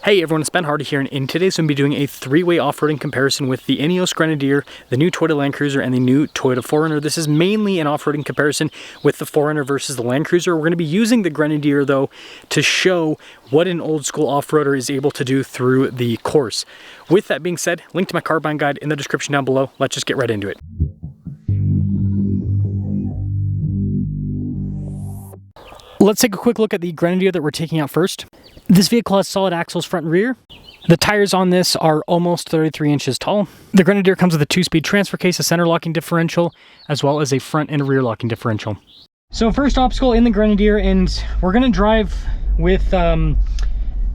Hey everyone, it's Ben Hardy here, and in today's I'm going to be doing a three-way off-roading comparison with the Ineos Grenadier, the new Toyota Land Cruiser, and the new Toyota 4Runner. This is mainly an off-roading comparison with the 4Runner versus the Land Cruiser. We're going to be using the Grenadier though to show what an old-school off-roader is able to do through the course. With that being said, link to my carbine guide in the description down below. Let's just get right into it. Let's take a quick look at the Grenadier that we're taking out first. This vehicle has solid axles front and rear. The tires on this are almost 33 inches tall. The Grenadier comes with a 2-speed transfer case, a center locking differential, as well as a front and rear locking differential. So first obstacle in the Grenadier, and we're going to drive with the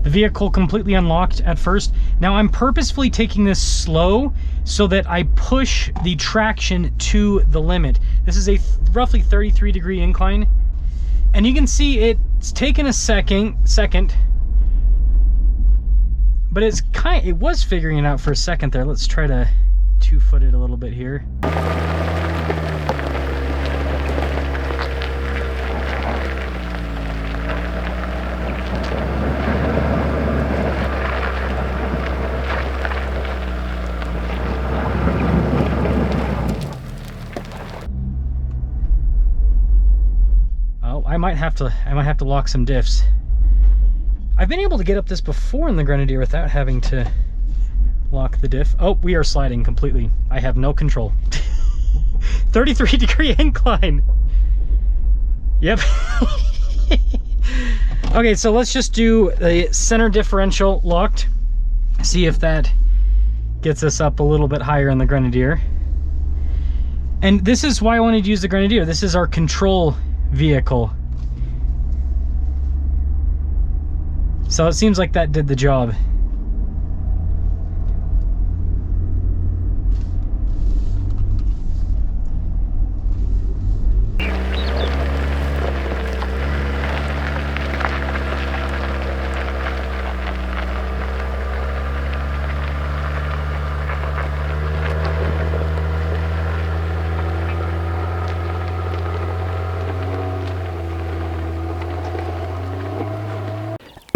vehicle completely unlocked at first. Now I'm purposefully taking this slow so that I push the traction to the limit. This is a roughly 33-degree incline. And you can see it's taken a second, but it was figuring it out for a second there. Let's try to two-foot it a little bit here. I might have to lock some diffs. I've been able to get up this before in the Grenadier without having to lock the diff. Oh, we are sliding completely. I have no control. 33-degree incline. Yep. Okay, so let's just do the center differential locked. See if that gets us up a little bit higher in the Grenadier. And this is why I wanted to use the Grenadier. This is our control vehicle. So it seems like that did the job.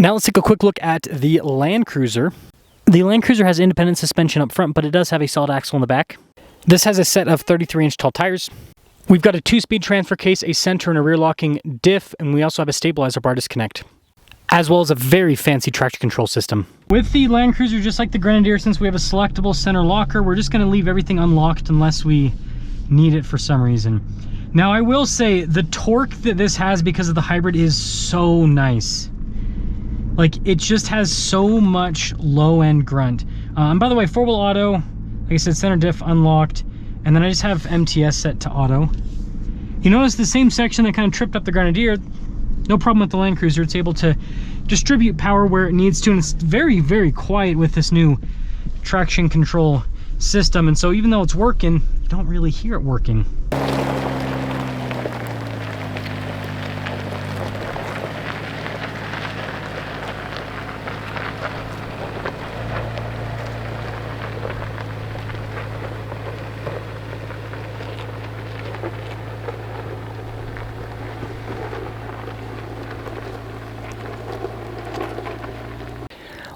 Now let's take a quick look at the Land Cruiser. The Land Cruiser has independent suspension up front, but it does have a solid axle in the back. This has a set of 33-inch tall tires. We've got a 2-speed transfer case, a center and a rear locking diff, and we also have a stabilizer bar disconnect, as well as a very fancy traction control system. With the Land Cruiser, just like the Grenadier, since we have a selectable center locker, we're just going to leave everything unlocked unless we need it for some reason. Now I will say the torque that this has because of the hybrid is so nice. Like, it just has so much low-end grunt. And by the way, 4-wheel auto, like I said, center diff unlocked, and then I just have MTS set to auto. You notice the same section that kind of tripped up the Grenadier, no problem with the Land Cruiser. It's able to distribute power where it needs to, and it's very, very quiet with this new traction control system. And so even though it's working, you don't really hear it working.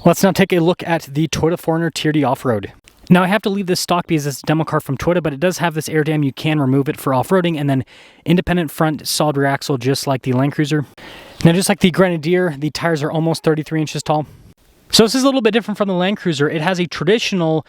Let's now take a look at the Toyota 4Runner TRD Off-Road. Now I have to leave this stock because it's a demo car from Toyota, but it does have this air dam. You can remove it for off-roading, and then independent front solid rear axle just like the Land Cruiser. Now just like the Grenadier, the tires are almost 33 inches tall. So this is a little bit different from the Land Cruiser. It has a traditional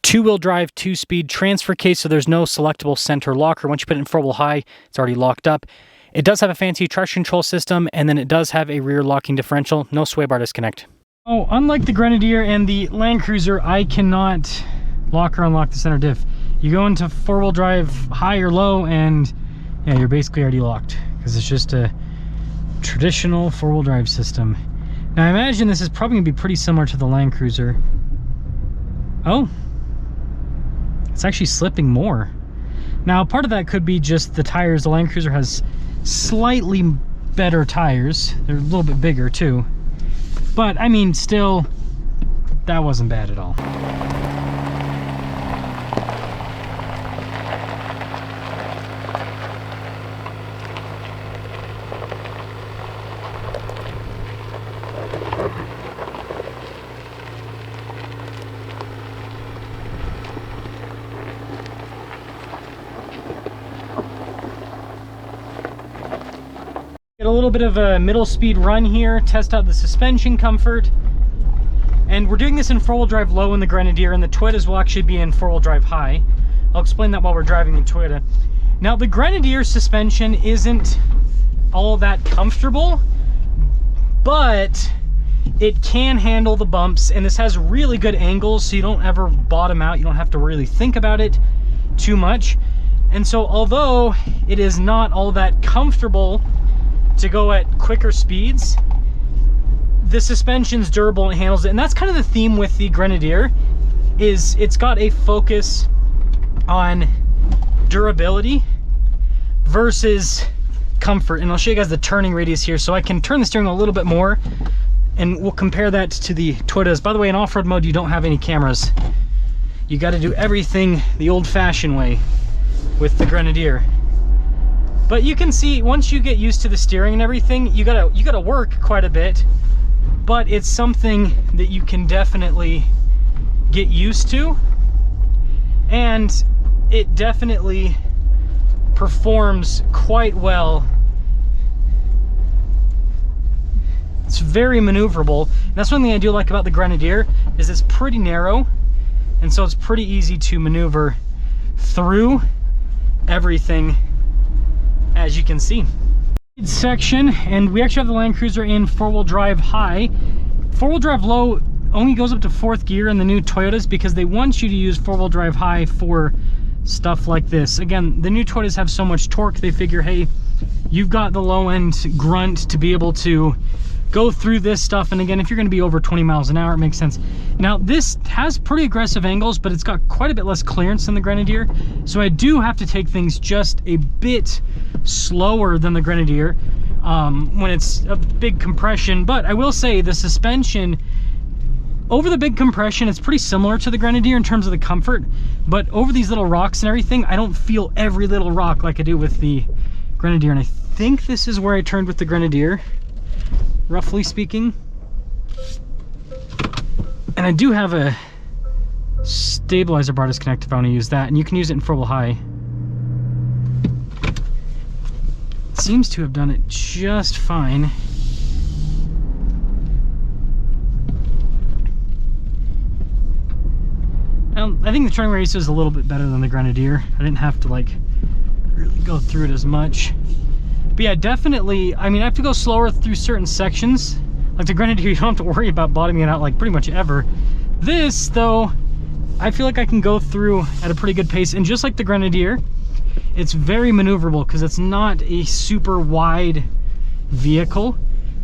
2-wheel drive 2-speed transfer case, so there's no selectable center locker. Once you put it in 4-wheel high, it's already locked up. It does have a fancy traction control system, and then it does have a rear locking differential, no sway bar disconnect. Oh, unlike the Grenadier and the Land Cruiser, I cannot lock or unlock the center diff. You go into 4-wheel drive high or low, and yeah, you're basically already locked because it's just a traditional 4-wheel drive system. Now I imagine this is probably going to be pretty similar to the Land Cruiser. Oh, it's actually slipping more. Now part of that could be just the tires. The Land Cruiser has slightly better tires. They're a little bit bigger too. But, I mean, still, that wasn't bad at all. Get a little bit of a middle speed run here, test out the suspension comfort. And we're doing this in 4-wheel drive low in the Grenadier, and the Toyotas will actually be in 4-wheel drive high. I'll explain that while we're driving the Toyota. Now, the Grenadier suspension isn't all that comfortable, but it can handle the bumps, and this has really good angles, so you don't ever bottom out. You don't have to really think about it too much. And so, although it is not all that comfortable to go at quicker speeds, the suspension's durable and handles it. And that's kind of the theme with the Grenadier, is it's got a focus on durability versus comfort. And I'll show you guys the turning radius here, so I can turn the steering a little bit more, and we'll compare that to the Toyotas. By the way, in off-road mode, you don't have any cameras. You got to do everything the old-fashioned way with the Grenadier. But you can see, once you get used to the steering and everything, you gotta work quite a bit, but it's something that you can definitely get used to, and it definitely performs quite well. It's very maneuverable. And that's one thing I do like about the Grenadier, is it's pretty narrow, and so it's pretty easy to maneuver through everything, as you can see. Section, and we actually have the Land Cruiser in 4-wheel drive high. 4-wheel drive low only goes up to 4th gear in the new Toyotas, because they want you to use 4-wheel drive high for stuff like this. Again, the new Toyotas have so much torque, they figure, hey, you've got the low end grunt to be able to go through this stuff. And again, if you're going to be over 20 miles an hour, it makes sense. Now, this has pretty aggressive angles, but it's got quite a bit less clearance than the Grenadier, so I do have to take things just a bit slower than the Grenadier when it's a big compression. But I will say, the suspension over the big compression, it's pretty similar to the Grenadier in terms of the comfort, but over these little rocks and everything, I don't feel every little rock like I do with the Grenadier. And I think this is where I turned with the Grenadier, roughly speaking. And I do have a stabilizer bar disconnect if I want to use that, and you can use it in 4-wheel high. It seems to have done it just fine. I think the turning radius is a little bit better than the Grenadier. I didn't have to like really go through it as much. But yeah, definitely, I mean, I have to go slower through certain sections. Like the Grenadier, you don't have to worry about bottoming it out like pretty much ever. This, though, I feel like I can go through at a pretty good pace. And just like the Grenadier, it's very maneuverable because it's not a super wide vehicle.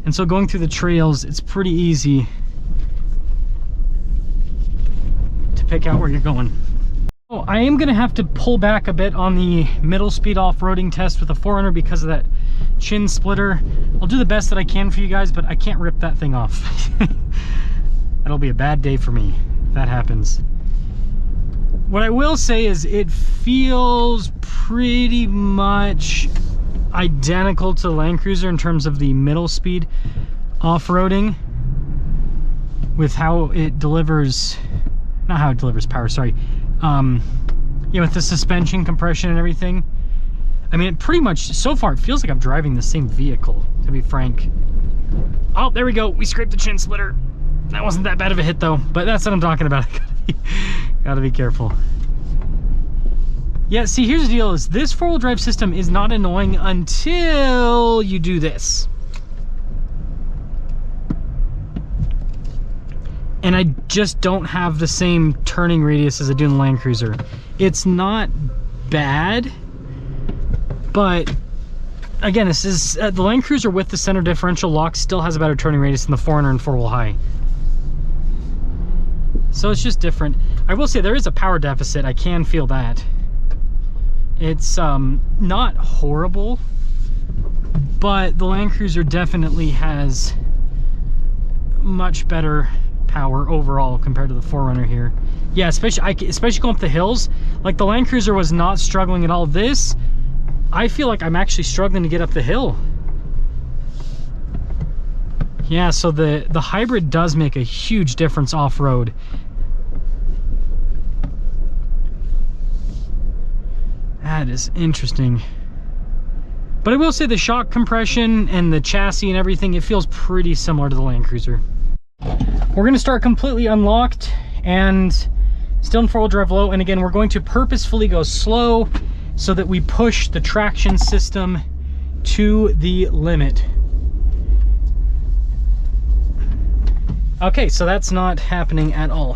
And so going through the trails, it's pretty easy to pick out where you're going. Oh, I am going to have to pull back a bit on the middle speed off-roading test with the 4Runner because of that chin splitter. I'll do the best that I can for you guys, but I can't rip that thing off. That'll be a bad day for me if that happens. What I will say is it feels pretty much identical to the Land Cruiser in terms of the middle speed off-roading, with how it delivers, not how it delivers power, sorry. You know, with the suspension compression and everything. I mean, it pretty much, so far, it feels like I'm driving the same vehicle, to be frank. Oh, there we go. We scraped the chin splitter. That wasn't that bad of a hit, though, but that's what I'm talking about. Gotta be careful. Yeah, see, here's the deal, is this 4-wheel drive system is not annoying until you do this. And I just don't have the same turning radius as I do in the Land Cruiser. It's not bad, but again, this is the Land Cruiser with the center differential lock still has a better turning radius than the 4Runner and 4-wheel high. So it's just different. I will say there is a power deficit. I can feel that. It's not horrible, but the Land Cruiser definitely has much better power overall compared to the 4Runner here. Yeah, especially going up the hills. Like the Land Cruiser was not struggling at all. This, I feel like I'm actually struggling to get up the hill. Yeah, so the hybrid does make a huge difference off-road. That is interesting. But I will say the shock compression and the chassis and everything, it feels pretty similar to the Land Cruiser. We're going to start completely unlocked and still in 4-wheel drive low. And again, we're going to purposefully go slow so that we push the traction system to the limit. Okay, so that's not happening at all.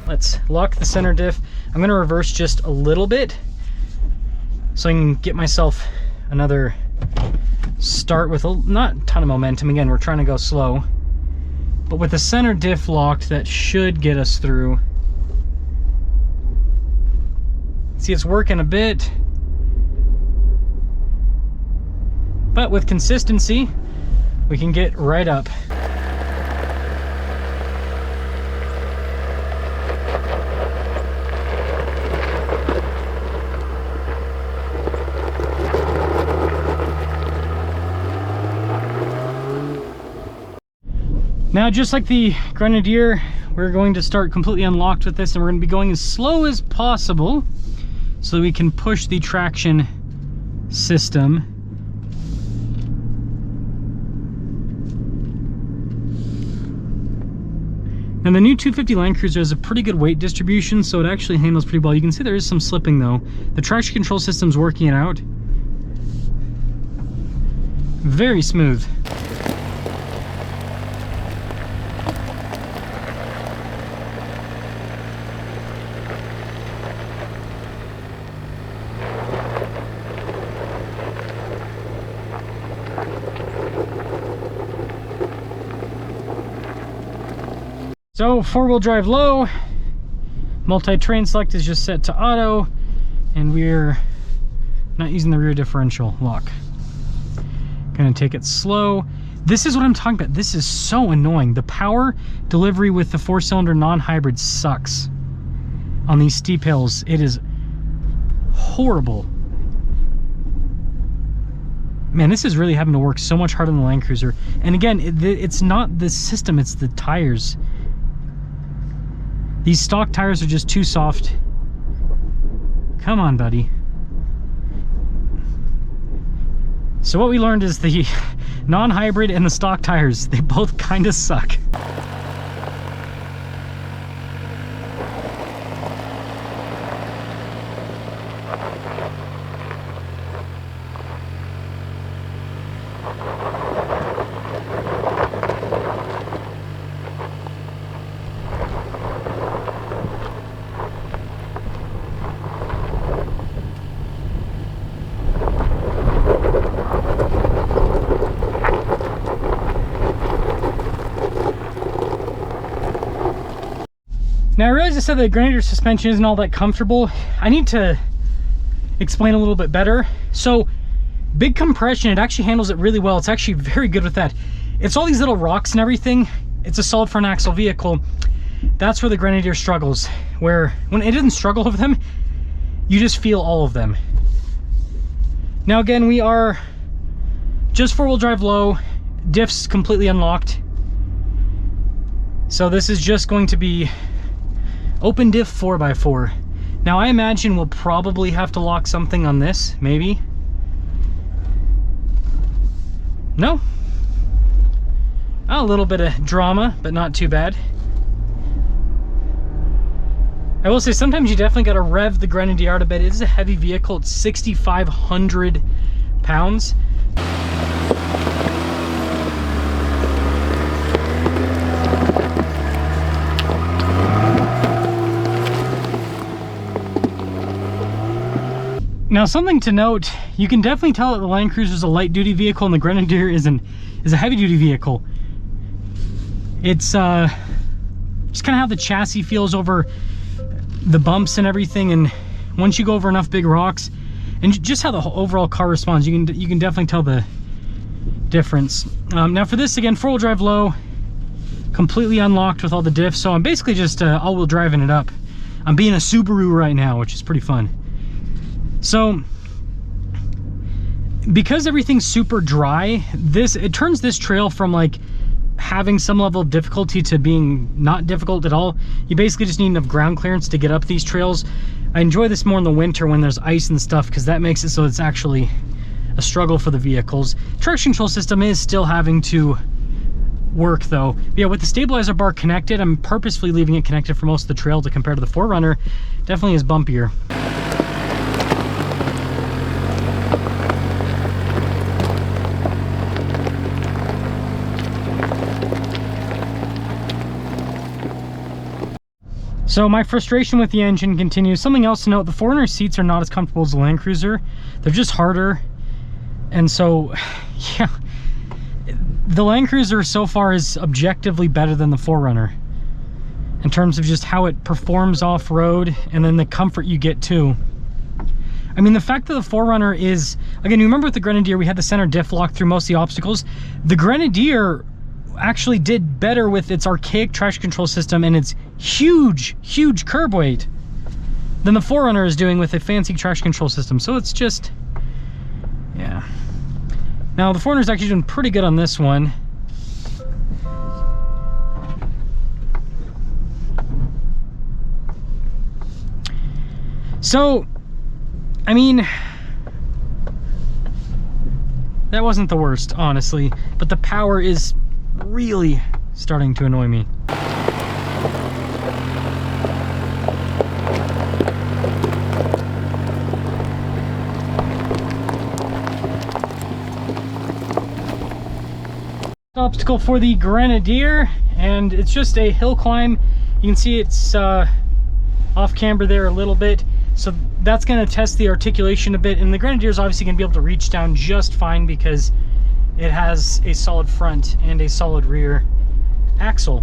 Let's lock the center diff. I'm going to reverse just a little bit so I can get myself another start with not a ton of momentum. Again, we're trying to go slow. But with the center diff locked, that should get us through. See, it's working a bit. But with consistency, we can get right up. Now, just like the Grenadier, we're going to start completely unlocked with this, and we're going to be going as slow as possible so that we can push the traction system. And the new 250 Land Cruiser has a pretty good weight distribution, so it actually handles pretty well. You can see there is some slipping though. The traction control system's working it out. Very smooth. So 4-wheel drive low, multi-terrain select is just set to auto, and we're not using the rear differential lock. Gonna take it slow. This is what I'm talking about. This is so annoying. The power delivery with the 4-cylinder non-hybrid sucks on these steep hills. It is horrible. Man, this is really having to work so much harder than the Land Cruiser. And again, it's not the system, it's the tires. These stock tires are just too soft. Come on, buddy. So what we learned is the non-hybrid and the stock tires, they both kind of suck. Now I realize I said the Grenadier suspension isn't all that comfortable. I need to explain a little bit better. So big compression, it actually handles it really well. It's actually very good with that. It's all these little rocks and everything. It's a solid front axle vehicle. That's where the Grenadier struggles, where when it doesn't struggle with them, you just feel all of them. Now again, we are just 4-wheel drive low, diffs completely unlocked. So this is just going to be open diff 4x4. Now I imagine we'll probably have to lock something on this, maybe. No? A little bit of drama, but not too bad. I will say sometimes you definitely got to rev the Grenadier out a bit. It is a heavy vehicle. It's 6,500 pounds. Now, something to note, you can definitely tell that the Land Cruiser is a light-duty vehicle and the Grenadier is a heavy-duty vehicle. It's just kind of how the chassis feels over the bumps and everything, and once you go over enough big rocks, and just how the overall car responds, you can definitely tell the difference. Now for this, again, 4-wheel drive low, completely unlocked with all the diffs, so I'm basically just all-wheel driving it up. I'm being a Subaru right now, which is pretty fun. So because everything's super dry, it turns this trail from like having some level of difficulty to being not difficult at all. You basically just need enough ground clearance to get up these trails. I enjoy this more in the winter when there's ice and stuff, because that makes it so it's actually a struggle for the vehicles. Traction control system is still having to work though. Yeah, with the stabilizer bar connected, I'm purposefully leaving it connected for most of the trail to compare to the 4Runner. Definitely is bumpier. So my frustration with the engine continues. Something else to note, the 4Runner seats are not as comfortable as the Land Cruiser. They're just harder. And so, yeah, the Land Cruiser so far is objectively better than the 4Runner in terms of just how it performs off-road and then the comfort you get too. I mean, the fact that the 4Runner is, again, you remember with the Grenadier, we had the center diff lock through most of the obstacles. The Grenadier actually did better with its archaic traction control system and its huge curb weight than the 4Runner is doing with a fancy traction control system. So it's just, yeah. Now the 4Runner is actually doing pretty good on this one. So, I mean, that wasn't the worst, honestly, but the power is really starting to annoy me. Obstacle for the Grenadier, and it's just a hill climb. You can see it's off camber there a little bit, so that's going to test the articulation a bit, and the Grenadier is obviously going to be able to reach down just fine because it has a solid front and a solid rear axle.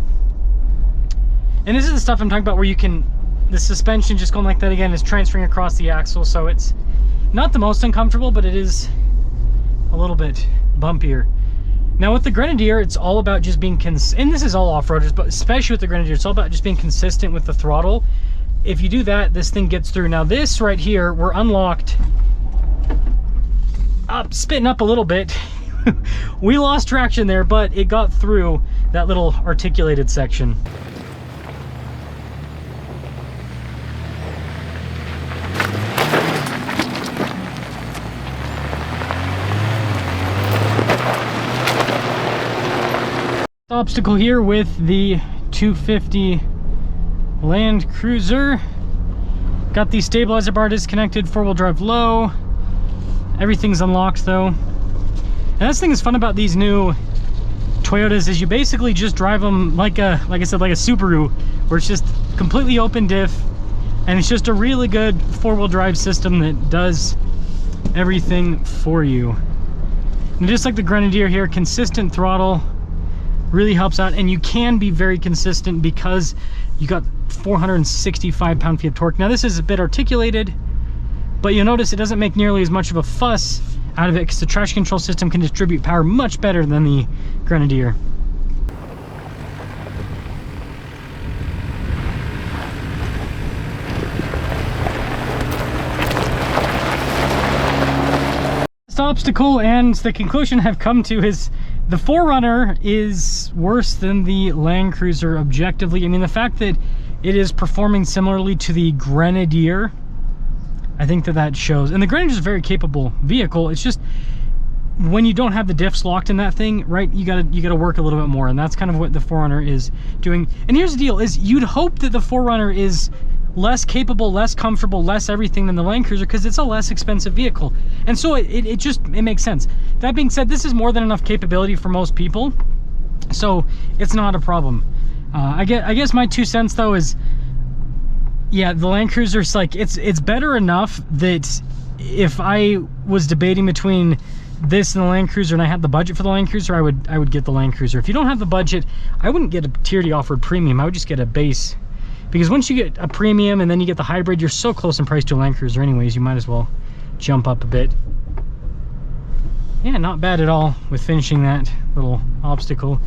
And this is the stuff I'm talking about where you can, the suspension just going like that again is transferring across the axle, so it's not the most uncomfortable, but it is a little bit bumpier. Now with the Grenadier, it's all about just being and this is all off-roaders, but especially with the Grenadier, it's all about just being consistent with the throttle. If you do that, this thing gets through. Now this right here, we're unlocked, spitting up a little bit. We lost traction there, but it got through that little articulated section. Obstacle here with the 250 Land Cruiser. Got the stabilizer bar disconnected, 4-wheel drive low. Everything's unlocked though. And this thing is fun about these new Toyotas is you basically just drive them like I said, like a Subaru, where it's just completely open diff, and it's just a really good 4-wheel drive system that does everything for you. And just like the Grenadier here, consistent throttle really helps out, and you can be very consistent because you got 465 pound-feet of torque. Now this is a bit articulated, but you'll notice it doesn't make nearly as much of a fuss out of it because the traction control system can distribute power much better than the Grenadier. This obstacle and the conclusion I've come to is the 4Runner is worse than the Land Cruiser objectively. I mean, the fact that it is performing similarly to the Grenadier, I think that shows. And the Grenadier is a very capable vehicle. It's just when you don't have the diffs locked in that thing, right, you gotta work a little bit more, and that's kind of what the 4Runner is doing. And here's the deal, is you'd hope that the 4Runner is less capable, less comfortable, less everything than the Land Cruiser because it's a less expensive vehicle. And so it makes sense. That being said, this is more than enough capability for most people, so it's not a problem. I guess my 2 cents though is, yeah, the Land Cruiser's like, it's better enough that if I was debating between this and the Land Cruiser and I had the budget for the Land Cruiser, I would get the Land Cruiser. If you don't have the budget, I wouldn't get a TRD Off-Road Premium, I would just get a base. Because once you get a premium and then you get the hybrid, you're so close in price to a Land Cruiser anyways, you might as well jump up a bit. Yeah, not bad at all with finishing that little obstacle.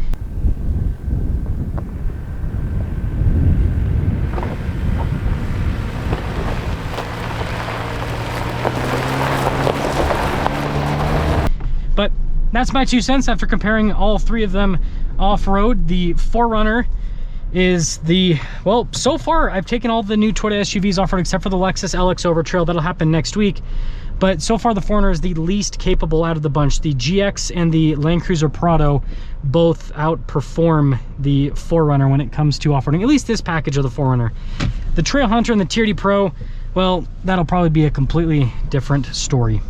that's my 2 cents after comparing all 3 of them off-road. The 4Runner is the, well, so far I've taken all the new Toyota SUVs off-road except for the Lexus LX Over Trail. That'll happen next week. But so far the 4Runner is the least capable out of the bunch. The GX and the Land Cruiser Prado both outperform the 4Runner when it comes to off-roading, at least this package of the 4Runner. The Trail Hunter and the TRD Pro, well, that'll probably be a completely different story.